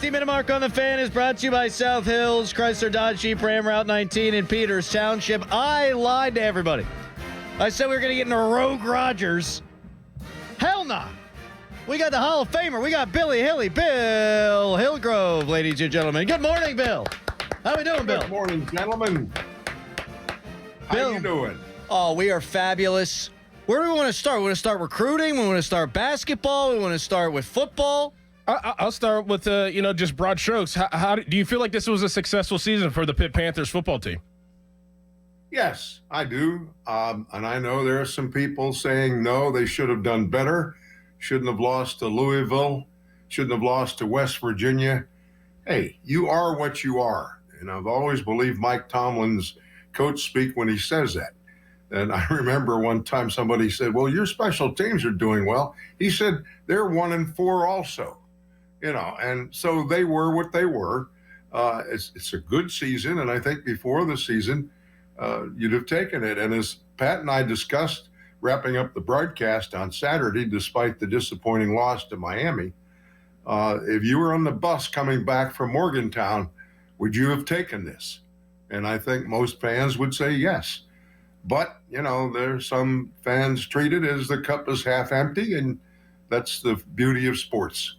50-minute mark on the Fan is brought to you by South Hills, Chrysler Dodge Jeep Ram Route 19 in Peters Township. I lied to everybody. I said we were going to get into Rogue Rogers. Hell no. We got the Hall of Famer. We got Bill Hillgrove, ladies and gentlemen. Good morning, Bill. How we doing, Bill? Good morning, gentlemen. Bill, how you doing? Oh, we are fabulous. Where do we want to start? We want to start recruiting. We want to start basketball. We want to start with football. I'll start with just broad strokes. How do you feel like this was a successful season for the Pitt Panthers football team? Yes, I do. And I know there are some people saying, no, they should have done better. Shouldn't have lost to Louisville. Shouldn't have lost to West Virginia. Hey, you are what you are. And I've always believed Mike Tomlin's coach speak when he says that. And I remember one time somebody said, well, your special teams are doing well. He said, they're 1-4 also. And so they were what they were. It's a good season. And I think before the season, you'd have taken it. And as Pat and I discussed, wrapping up the broadcast on Saturday, despite the disappointing loss to Miami, if you were on the bus coming back from Morgantown, would you have taken this? And I think most fans would say yes. But, there's some fans treat it as the cup is half empty, and that's the beauty of sports.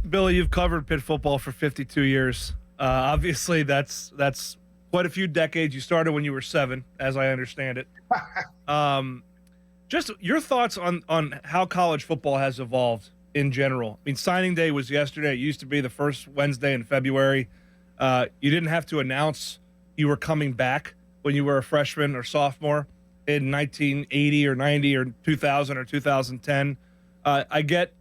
Billy, you've covered Pitt football for 52 years. Obviously, that's quite a few decades. You started when you were 7, as I understand it. Just your thoughts on how college football has evolved in general. I mean, signing day was yesterday. It used to be the first Wednesday in February. You didn't have to announce you were coming back when you were a freshman or sophomore in 1980 or 90 or 2000 or 2010. I get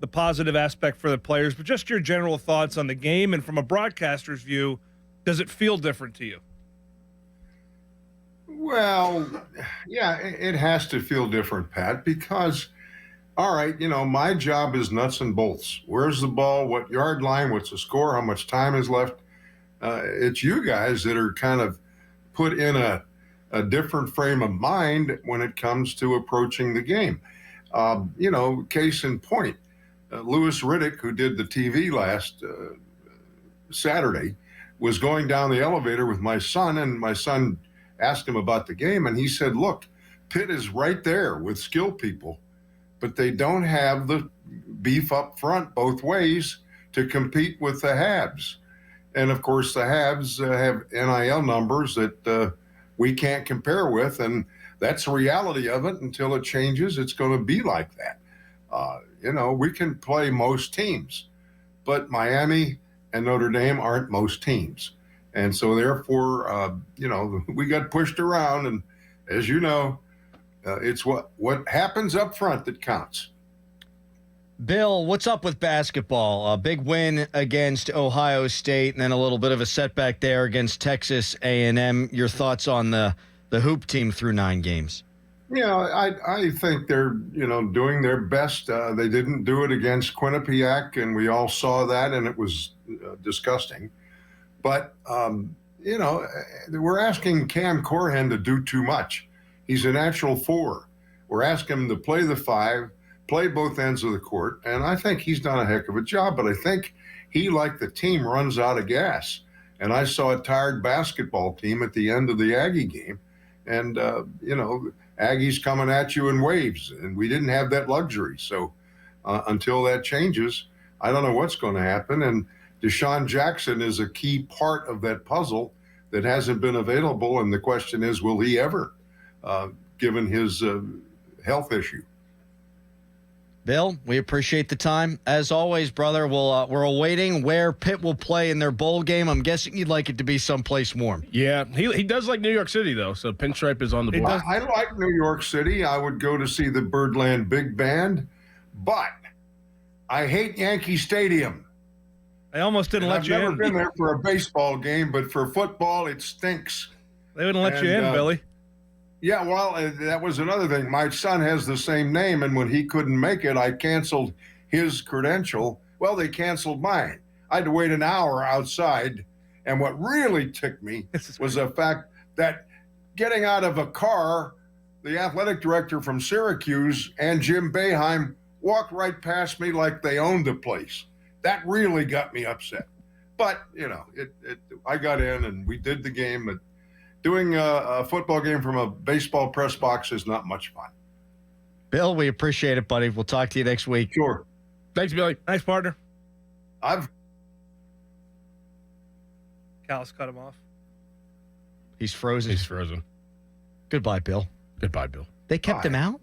the positive aspect for the players, but just your general thoughts on the game and from a broadcaster's view, does it feel different to you? Well, yeah, it has to feel different, Pat, because, all right, my job is nuts and bolts. Where's the ball? What yard line? What's the score? How much time is left? It's you guys that are kind of put in a different frame of mind when it comes to approaching the game. Case in point, Louis Riddick, who did the TV last Saturday, was going down the elevator with my son, and my son asked him about the game, and he said, look, Pitt is right there with skilled people, but they don't have the beef up front both ways to compete with the Habs. And, of course, the Habs have NIL numbers that we can't compare with, and that's the reality of it. Until it changes, it's going to be like that. We can play most teams, but Miami and Notre Dame aren't most teams. And so, therefore, we got pushed around, and as you know, it's what happens up front that counts. Bill, what's up with basketball? A big win against Ohio State and then a little bit of a setback there against Texas A&M. Your thoughts on the hoop team through 9 games? I think they're, doing their best. They didn't do it against Quinnipiac, and we all saw that, and it was disgusting. But, we're asking Cam Corhan to do too much. He's a natural 4. We're asking him to play the 5, play both ends of the court, and I think he's done a heck of a job, but I think he, like the team, runs out of gas. And I saw a tired basketball team at the end of the Aggie game, and, Aggie's coming at you in waves, and we didn't have that luxury. So until that changes, I don't know what's going to happen. And Deshaun Jackson is a key part of that puzzle that hasn't been available, and the question is, will he ever, given his health issue? Bill, we appreciate the time. As always, brother, we're awaiting where Pitt will play in their bowl game. I'm guessing you'd like it to be someplace warm. Yeah, he does like New York City, though, so Pinstripe is on the board. I like New York City. I would go to see the Birdland Big Band, but I hate Yankee Stadium. They almost didn't let you in. I've never been there for a baseball game, but for football, it stinks. They wouldn't let you in, Billy. Yeah, well, that was another thing. My son has the same name, and when he couldn't make it, I canceled his credential. Well, they canceled mine. I had to wait an hour outside, and what really ticked me was the fact that getting out of a car, the athletic director from Syracuse and Jim Boeheim walked right past me like they owned the place. That really got me upset. But, I got in and we did the game. But doing a football game from a baseball press box is not much fun. Bill, we appreciate it, buddy. We'll talk to you next week. Sure. Thanks, Billy. Thanks, partner. I've Callis cut him off. He's frozen. He's frozen. Goodbye, Bill. Goodbye, Bill. They kept him out?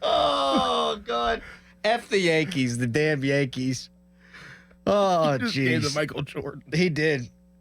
Oh, God. F the Yankees, the damn Yankees. Oh, Just gave the jeez. Michael Jordan. He did.